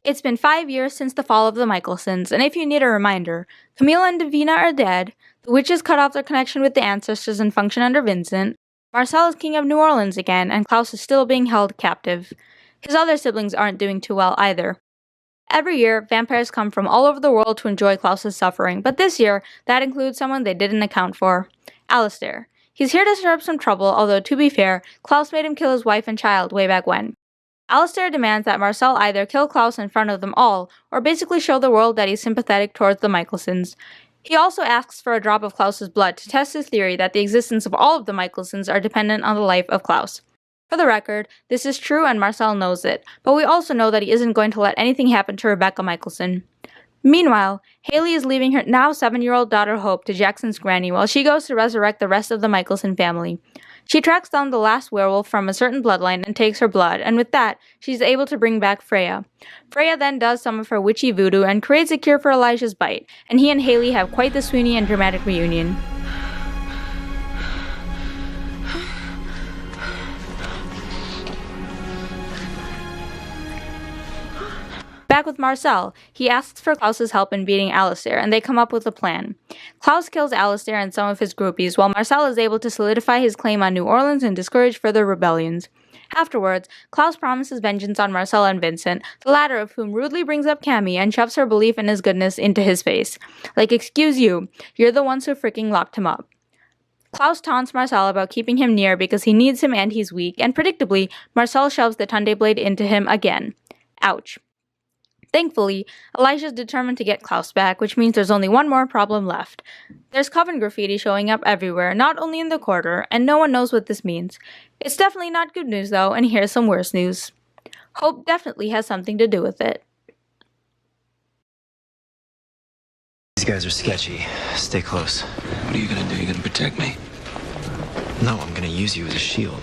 It's been 5 years since the fall of the Michelsons, and if you need a reminder, Camilla and Davina are dead, the witches cut off their connection with the ancestors and function under Vincent, Marcel is king of New Orleans again, and Klaus is still being held captive. His other siblings aren't doing too well either. Every year, vampires come from all over the world to enjoy Klaus's suffering, but this year, that includes someone they didn't account for. Alistair. He's here to stir up some trouble, although to be fair, Klaus made him kill his wife and child way back when. Alistair demands that Marcel either kill Klaus in front of them all, or basically show the world that he's sympathetic towards the Michelsons. He also asks for a drop of Klaus's blood to test his theory that the existence of all of the Michelsons are dependent on the life of Klaus. For the record, this is true and Marcel knows it, but we also know that he isn't going to let anything happen to Rebecca Michelson. Meanwhile, Haley is leaving her now 7-year-old daughter Hope to Jackson's granny while she goes to resurrect the rest of the Michelson family. She tracks down the last werewolf from a certain bloodline and takes her blood, and with that, she's able to bring back Freya. Freya then does some of her witchy voodoo and creates a cure for Elijah's bite, and he and Haley have quite the swoony and dramatic reunion. Back with Marcel, he asks for Klaus's help in beating Alistair, and they come up with a plan. Klaus kills Alistair and some of his groupies, while Marcel is able to solidify his claim on New Orleans and discourage further rebellions. Afterwards, Klaus promises vengeance on Marcel and Vincent, the latter of whom rudely brings up Cammy and shoves her belief in his goodness into his face. Like, excuse you, you're the ones who freaking locked him up. Klaus taunts Marcel about keeping him near because he needs him and he's weak, and predictably, Marcel shoves the Tunde blade into him again. Ouch. Thankfully, Elijah's determined to get Klaus back, which means there's only one more problem left. There's coven graffiti showing up everywhere, not only in the quarter, and no one knows what this means. It's definitely not good news though, and here's some worse news. Hope definitely has something to do with it. These guys are sketchy. Stay close. What are you gonna do? You gonna protect me? No, I'm gonna use you as a shield.